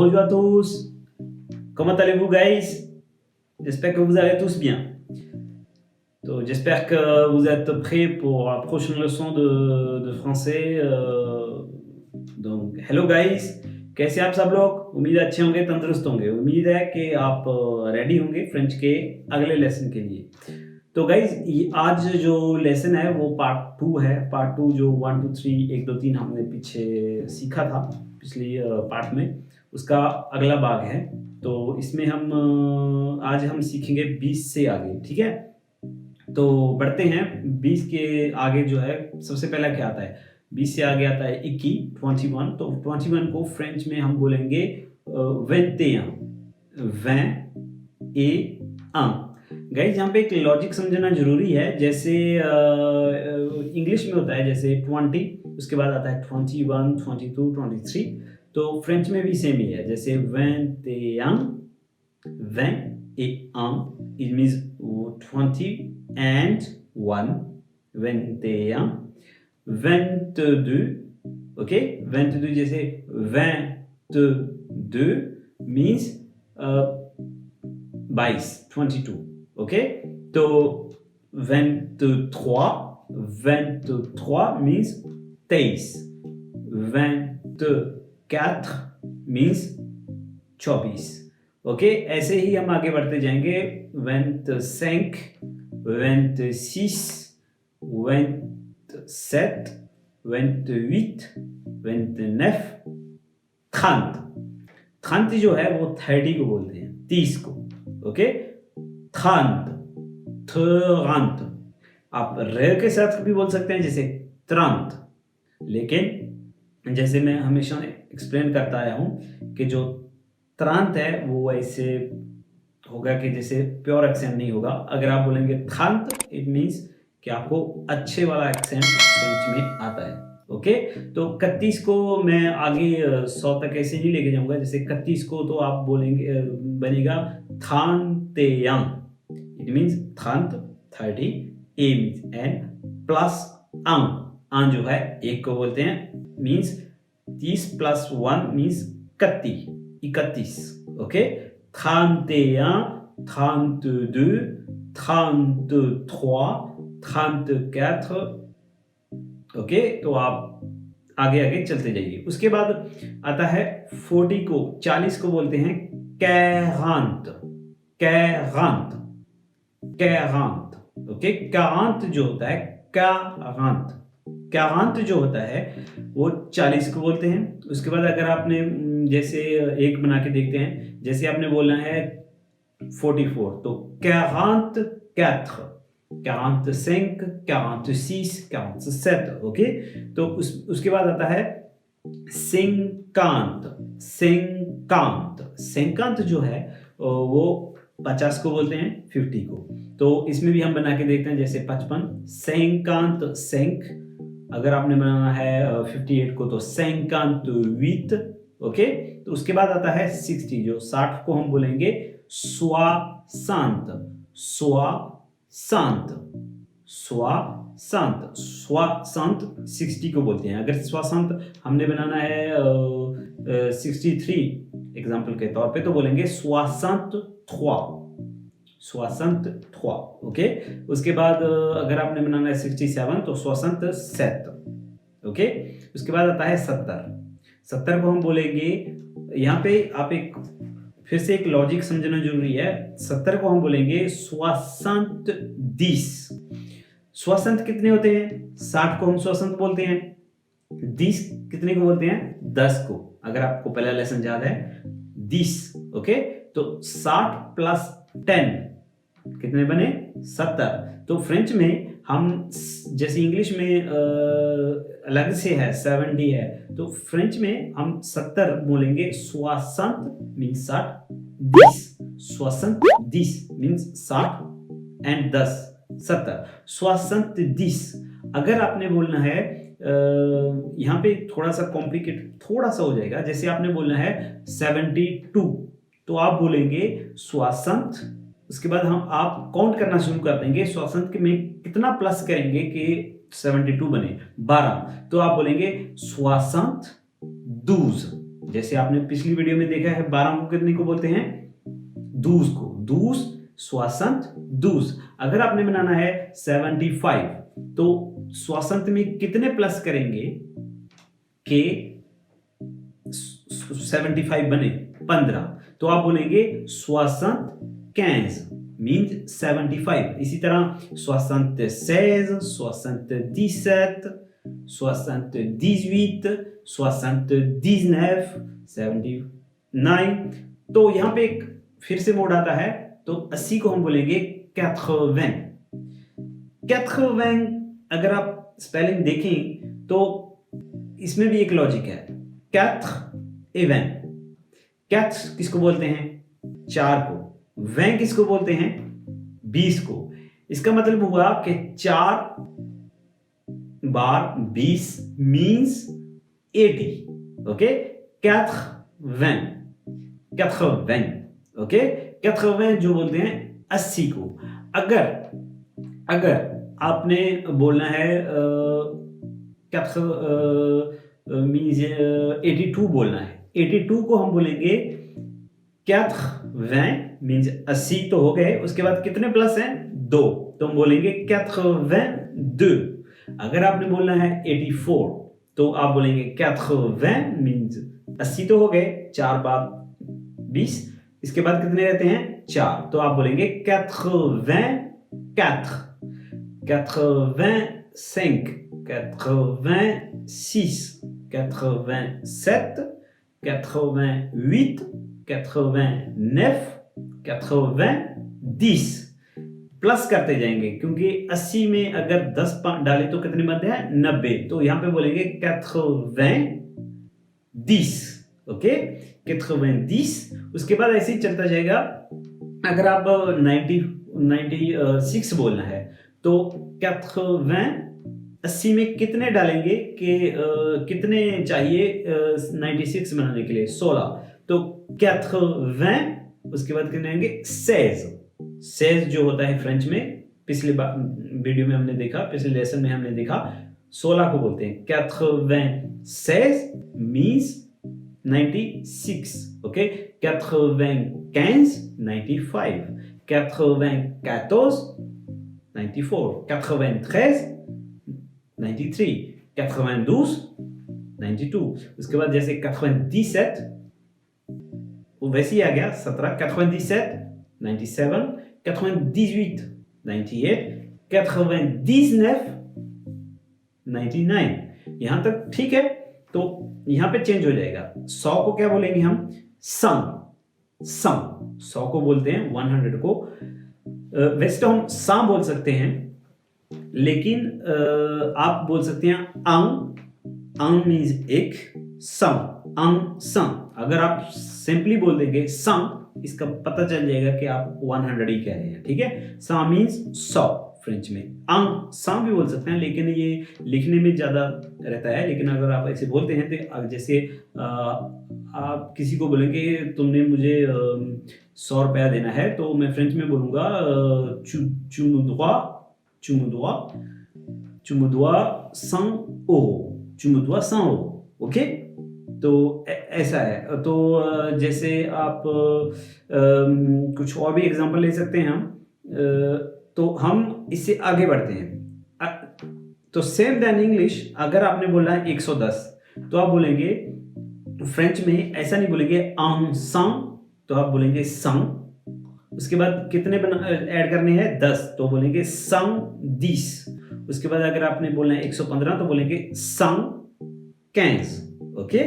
Bonjour à tous. Comment allez-vous, guys? J'espère que vous allez tous bien. तो j'espère que vous êtes prêts pour la prochaine leçon de français. donc, hello guys, कैसे आप सब लोग? उम्मीद अच्छे होंगे, तंदुरुस्त होंगे। उम्मीद है कि आप रेडी होंगे फ्रेंच के अगले लेसन के लिए। तो गाइज आज जो लेसन है वो पार्ट 2 है। पार्ट 2 जो 1 2 3 1 2 3 हमने पीछे सीखा था पिछली पार्ट में, उसका अगला भाग है। तो इसमें हम आज हम सीखेंगे 20 से आगे, ठीक है? तो बढ़ते हैं। 20 के आगे जो है सबसे पहला क्या आता है? 20 से आगे आता है 21, 21। तो 21 को फ्रेंच में हम बोलेंगे 21, 21। गाइज यहाँ पे एक लॉजिक समझना जरूरी है। जैसे इंग्लिश में होता है जैसे 20, उसके बाद आता है 21, 22, 23। तो फ्रेंच में भी सेम ही है। जैसे 21, 21, it means 20 and 1, 21, 22, ok? 22 जैसे 22 means 22, 22, ok? तो 23, 23 means 23, 24 means 24, ओके? ऐसे ही हम आगे बढ़ते जाएंगे। 25, 26, 27, 28, 29, 30। 30 जो है वो 30 को बोलते हैं, 30 को, ओके? 30, 30। आप र के साथ भी बोल सकते हैं जैसे 30, लेकिन जैसे मैं हमेशा एक्सप्लेन करता आया हूं कि जो 30 है वो ऐसे होगा कि जैसे प्योर एक्सेंट नहीं होगा। अगर आप बोलेंगे 30, इट मीन्स कि आपको अच्छे वाला एक्सेंट फ्रेंच में आता है, ओके? तो 31 को मैं आगे 100 तक ऐसे नहीं लेके जाऊंगा। जैसे 31 को तो आप बोलेंगे बनेगा 31, it means 30, 30, a means n plus one जो है एक को बोलते हैं, means 30 plus 1 means 31, okay? 31, 32, 33, 34, okay? तो आप आगे आगे चलते जाइए। उसके बाद आता है 40 को, 40 को बोलते हैं 40, 40, 40, ओके? 40 जो होता है 40, 40 जो होता है वो 40 को बोलते हैं। उसके बाद अगर आपने जैसे एक बना के देखते हैं, जैसे आपने बोलना है 44, तो 44, 45, 46, 47, ओके? तो उसके बाद आता है 50, 50 जो है वो 50 को बोलते हैं, 50 को। तो इसमें भी हम बना के देखते हैं जैसे 55, 55। अगर आपने बनाना है 58 को तो 58, ओके? तो उसके बाद आता है 60, जो 60 को हम बोलेंगे 60, 60 को बोलते हैं। अगर 60 हमने बनाना है 63 एग्जाम्पल के तौर पे, तो बोलेंगे 63, ओके? उसके बाद अगर आपने बनाना है 67 तो 67, ओके? उसके बाद आता है 70 को हम बोलेंगे, यहाँ पे आप एक फिर से एक लॉजिक समझना जरूरी है। 70 को हम बोलेंगे 70। 60 कितने होते हैं? 60 को हम 60 बोलते हैं। 10 कितने को बोलते हैं? 10 को। अगर आपको पहला लेसन याद है 10, ओके? तो 60 प्लस 10 कितने बने? 70। तो फ्रेंच में हम जैसे इंग्लिश में अलग से है 70 है, तो फ्रेंच में हम 70 बोलेंगे 60 मीन्स 60, 10 60 10 मीन्स 60 एंड 10 70, 60। अगर आपने बोलना है यहाँ पे थोड़ा सा कॉम्प्लिकेटेड थोड़ा सा हो जाएगा। जैसे आपने बोलना है 72, तो आप बोलेंगे 60, उसके बाद आप काउंट करना शुरू कर देंगे। 60 में कितना प्लस करेंगे कि 72 बने? 12। तो आप बोलेंगे 60, 12, जैसे आपने पिछली वीडियो में देखा है 12 को कितने को बोलते हैं, 12 को, 12 60 12। अगर आपने बनाना है 75 तो 60 में कितने प्लस करेंगे कि 75 बने, 15, तो आप बोलेंगे 75 मीन्स 75। इसी तरह 76 77 78 79 79। तो यहां पे एक फिर से मोड आता है, तो 80 को हम बोलेंगे 80। 80 अगर आप स्पेलिंग देखें तो इसमें भी एक लॉजिक है। 80 किसको बोलते हैं, 4 को, वैं किसको बोलते हैं, 20 को। इसका मतलब हुआ कि 4 बार 20 मीन्स 80। Okay, 80 okay. 80 जो बोलते हैं 80 को। अगर आपने बोलना है 82 बोलना है, 82 को हम बोलेंगे 80 मीन्स 80 तो हो गए, उसके बाद कितने प्लस हैं, 2, तो हम बोलेंगे 82। अगर आपने बोलना है 84 तो आप बोलेंगे 80 मीन्स 80 तो हो गए, 4 बार 20, इसके बाद कितने रहते हैं, 4, तो आप बोलेंगे 84 85 86 87 88 89 90 प्लस करते जाएंगे, क्योंकि 80 में अगर 10 डाले तो कितने बनते हैं, 90, तो यहां पे बोलेंगे 90। ओके, 90। उसके बाद ऐसे ही चलता जाएगा। अगर आप 96 बोलना है तो 80 में कितने डालेंगे कि कितने चाहिए 96 बनाने के लिए, 16, तो 80 उसके बाद कितने आएंगे, 16 जो होता है फ्रेंच में, पिछले वीडियो में हमने देखा, पिछले लेसन में हमने देखा 16 को बोलते हैं 96 मीन्स 96। ओके, 95 95, 94 94, 93 93, 92 92। उसके बाद जैसे 97 वो वैसे ही आ गया 17, 97 97, 98 98, 99 99। यहां तक ठीक है, तो यहां पे चेंज हो जाएगा। 100 को क्या बोलेंगे हम, सम 100 को बोलते हैं 100 को। वैसे तो हम सम बोल सकते हैं, लेकिन आप बोल सकते हैं अंग मीन्स एक, सम। अगर आप सिंपली बोल देंगे सम, इसका पता चल जाएगा कि आप 100 ही कह रहे हैं, ठीक है। सम मीन्स 100 फ्रेंच में। सम भी बोल सकते हैं, लेकिन ये लिखने में ज्यादा रहता है। लेकिन अगर आप ऐसे बोलते हैं तो जैसे आप किसी को बोलेंगे तुमने मुझे 100 रुपया देना है, तो मैं फ्रेंच में बोलूंगा tu me dois 100 euros। Okay, तो ऐसा है। तो जैसे आप कुछ और भी एग्जांपल ले सकते हैं हम। तो हम इससे आगे बढ़ते हैं। तो सेम देन इंग्लिश, अगर आपने बोला है 110 तो आप बोलेंगे फ्रेंच में ऐसा नहीं बोलेंगे तो आप बोलेंगे संग। उसके बाद कितने ऐड करने हैं, 10, तो बोलेंगे संग 10। उसके बाद अगर आपने बोलना है 115 तो बोलेंगे संग 15। ओके,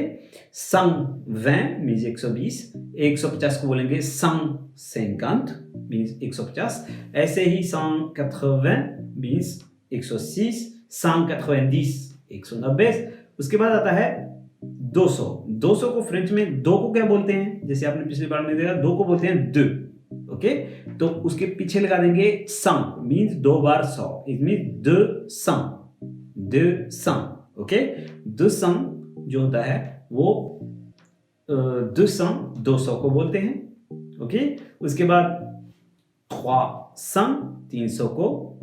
संग 20 मीन्स 120, 150 को बोलेंगे संग 50 मीन्स 150। ऐसे ही 180 मीन्स 106, 190 190। उसके बाद आता है 200 को फ्रेंच में 2 को क्या बोलते हैं, जैसे आपने पिछली बार में देखा 2 को बोलते हैं 2। ओके, तो उसके पीछे लगा देंगे सम मीन्स 2 बार 100, इट मीन 200। ओके, 200 जो होता है वो 200 को बोलते हैं। ओके, उसके बाद 300 को,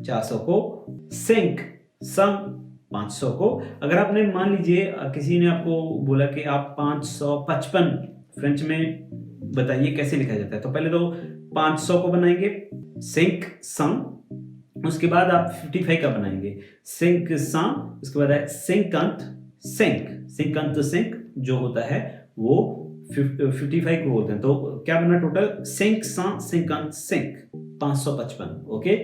400 को, 500 500 को। अगर आपने मान लीजिए किसी ने आपको बोला कि आप 555 फ्रेंच में बताइए कैसे लिखा जाता है, तो पहले तो 500 को बनाएंगे 500, उसके बाद आप 55 का बनाएंगे 500, उसके बाद है 55 जो होता है वो 55 को बोलते हैं। तो क्या बना टोटल 555, ओके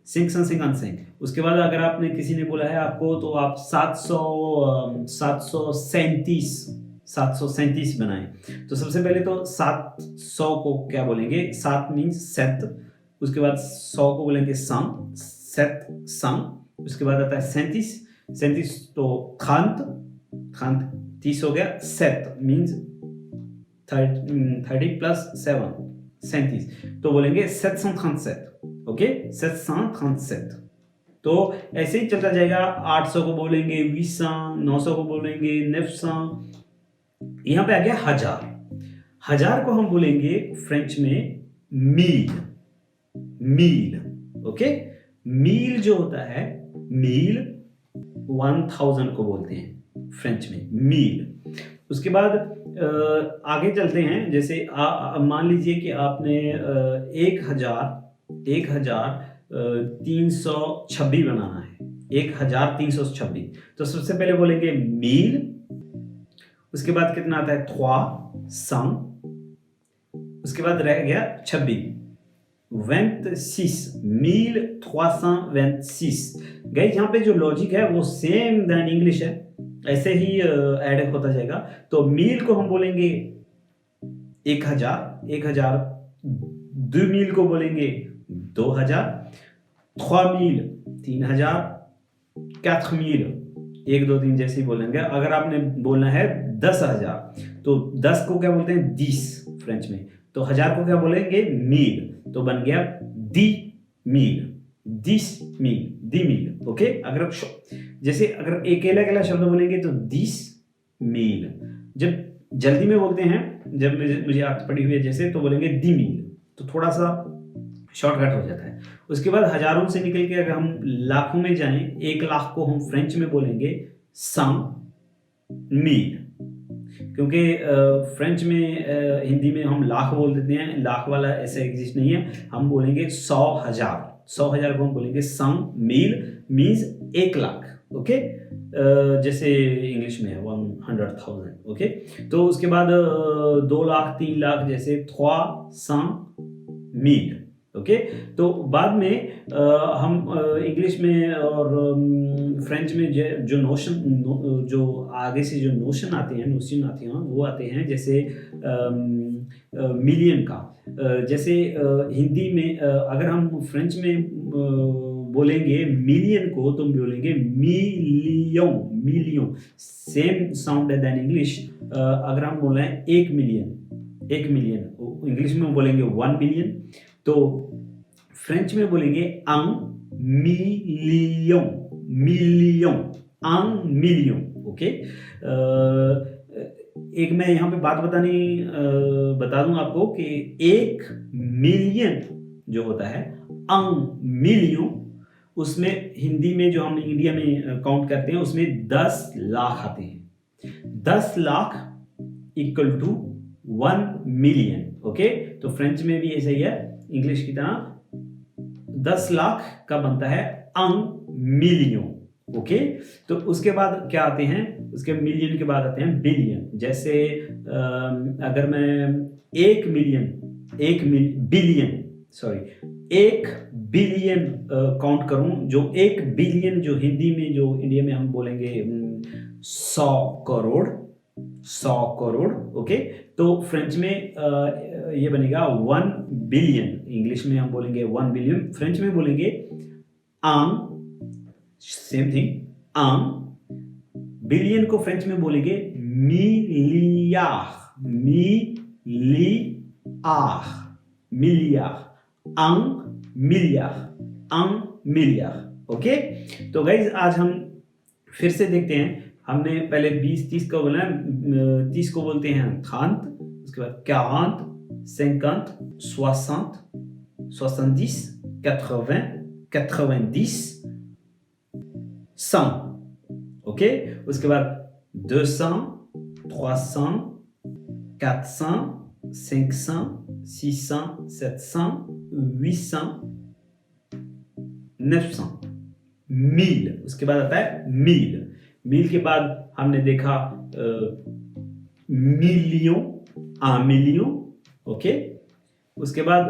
555। उसके बाद अगर आपने किसी ने बोला है आपको तो आप 737 बनाएं। तो सबसे पहले तो 700 को क्या बोलेंगे, 7 मीन्स 7, उसके बाद 100 को बोलेंगे 700, उसके बाद आता है 37 तो 30 हो गया, 7 मीन्स 30 प्लस 7 37, तो बोलेंगे 737, ओके 737। तो ऐसे ही चलता जाएगा, 800 को बोलेंगे 800, 900 को बोलेंगे 900। यहां पे आ गया 1000 को हम बोलेंगे फ्रेंच में मील, ओके। मील जो होता है, मील 1000 को बोलते हैं फ्रेंच में मील। उसके बाद आगे चलते हैं, जैसे मान लीजिए कि आपने 1326 बनाना है, 1326, तो सबसे पहले बोलेंगे मील, उसके बाद कितना आता है 300, उसके बाद रह गया 26, 1326 गाइस। यहाँ पे जो लॉजिक है वो सेम देन इंग्लिश है, ऐसे ही ऐड होता जाएगा। तो मील को हम बोलेंगे 1000, 2 मील को बोलेंगे 2000, 3 मील 3000, 4 मील 1 2 3 जैसे ही बोलेंगे। अगर आपने बोलना है 10,000 तो 10 को क्या बोलते हैं 10 फ्रेंच में, तो 1000 को क्या बोलेंगे मील, तो बन गया दी मील, ओके। अगर आप जैसे अगर अकेला शब्द बोलेंगे तो 10 मील, जब जल्दी में बोलते हैं, जब मुझे आदत पड़ी हुई है जैसे, तो बोलेंगे दी मील, तो थोड़ा सा शॉर्टकट हो जाता है। उसके बाद हजारों से निकल के अगर हम लाखों में जाएं, 1 लाख को हम फ्रेंच में बोलेंगे 100 मील, क्योंकि फ्रेंच में हिंदी में हम लाख बोल देते हैं, लाख वाला ऐसा एग्जिस्ट नहीं है, हम बोलेंगे 100,000 को हम बोलेंगे 100 मील मीन्स 1 लाख, ओके। जैसे इंग्लिश में है 100,000, ओके। तो उसके बाद 2 लाख 3 लाख जैसे 300 मील, ओके। तो बाद में हम इंग्लिश में और फ्रेंच में जो जो आगे से जो नोशन आते हैं वो आते हैं, जैसे मिलियन का। जैसे हिंदी में अगर हम फ्रेंच में बोलेंगे मिलियन को, तो बोलेंगे मिलियन, सेम साउंड है देन इंग्लिश। अगर हम बोले 1 मिलियन, इंग्लिश में बोलेंगे 1 मिलियन, तो फ्रेंच में बोलेंगे un million, ओके। एक मैं यहाँ पे बात बता दूं आपको कि 1 मिलियन जो होता है un million, उसमें हिंदी में जो हम इंडिया में काउंट करते हैं उसमें 10 लाख आते हैं। 10 lakh equal to 1 million, okay. तो फ्रेंच में भी ऐसा ही है, इंग्लिश की तरह 10 लाख का बनता है un million, ओके। तो उसके बाद क्या आते हैं, उसके मिलियन के बाद आते हैं बिलियन। जैसे अगर मैं 1 बिलियन काउंट करूं, जो 1 बिलियन जो हिंदी में जो इंडिया में हम बोलेंगे 100 करोड़, ओके। तो फ्रेंच में ये बनेगा 1 बिलियन, इंग्लिश में हम बोलेंगे 1 बिलियन, फ्रेंच में बोलेंगे सेम थिंग बिलियन को फ्रेंच में बोलेंगे मिलियार, ओके। तो गाइज आज हम फिर से देखते हैं, हमने पहले 20-30 को बोला, 30 को बोलते हैं 30, उसके बाद 40, 50, 60, 70, 80, 90, 100, ok? उसके बाद 200, 300, 400, 500, 600, 700, 800, 900, 1000. उसके बाद आता है मील. मील के बाद हमने देखा मिलियन, 1 मिलियन, ओके. उसके बाद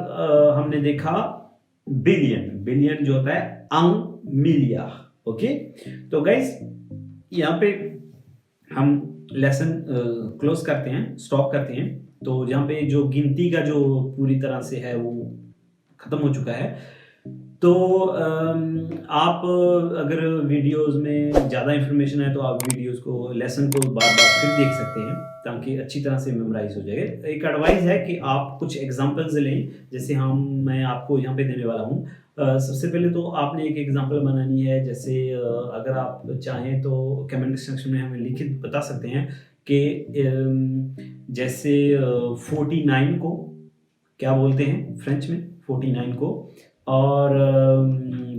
हमने देखा बिलियन. बिलियन जो होता है 1 मिलियन, ओके. तो गाइस यहाँ पे हम लेसन क्लोज करते हैं, स्टॉप करते हैं. तो यहाँ पे जो गिनती का जो पूरी तरह से है वो खत्म हो चुका है. तो आप अगर वीडियोस में ज़्यादा इन्फॉर्मेशन है तो आप वीडियोस को, लेसन को बार बार फिर देख सकते हैं ताकि अच्छी तरह से मेमोराइज हो जाए. एक एडवाइस है कि आप कुछ एग्जांपल्स लें, जैसे मैं आपको यहाँ पे देने वाला हूँ. सबसे पहले तो आपने एक एग्जांपल बनानी है. जैसे अगर आप चाहें तो कमेंट सेक्शन में हमें लिखित बता सकते हैं कि जैसे 49 को क्या बोलते हैं फ्रेंच में, 49 को. और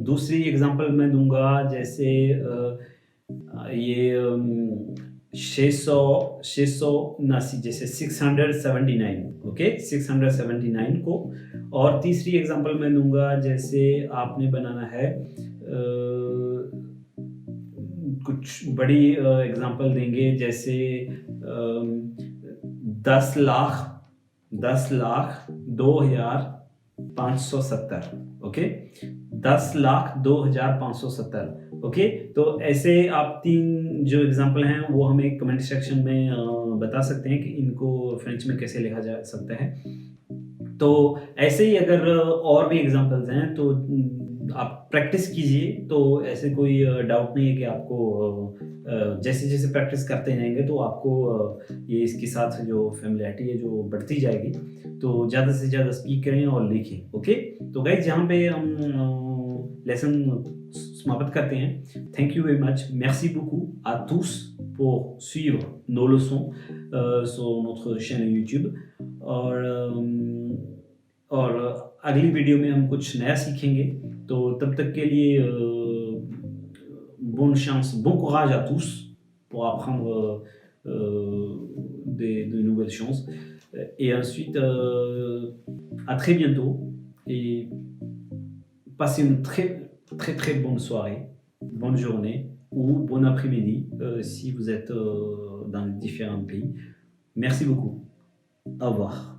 दूसरी एग्जांपल मैं दूंगा जैसे ये 679 जैसे 679, ओके, 679 को. और तीसरी एग्जांपल मैं दूंगा जैसे आपने बनाना है कुछ बड़ी एग्जांपल देंगे जैसे 10 लाख 2,570, ओके. 10,02,570, ओके. तो ऐसे आप 3 जो एग्जांपल हैं वो हमें कमेंट सेक्शन में बता सकते हैं कि इनको फ्रेंच में कैसे लिखा जा सकता है. तो ऐसे ही अगर और भी एग्जांपल्स हैं तो आप प्रैक्टिस कीजिए. तो ऐसे कोई डाउट नहीं है कि आपको जैसे जैसे प्रैक्टिस करते जाएंगे तो आपको ये इसके साथ जो फैमिलियरिटी है जो बढ़ती जाएगी. तो ज़्यादा से ज़्यादा स्पीक करें और लिखें, ओके. तो गाइज यहाँ पे हम लेसन समाप्त करते हैं. Thank you very much. Merci beaucoup à tous pour suivre nos leçons sur notre chaîne YouTube. और अगली वीडियो में हम कुछ नया सीखेंगे. तो तब तक के लिए bonne chance, bon courage à tous pour apprendre de nouvelles choses. Et ensuite, à très bientôt et passez une très très très bonne soirée, bonne journée ou bon après-midi si vous êtes dans différents pays. Merci beaucoup. Au revoir.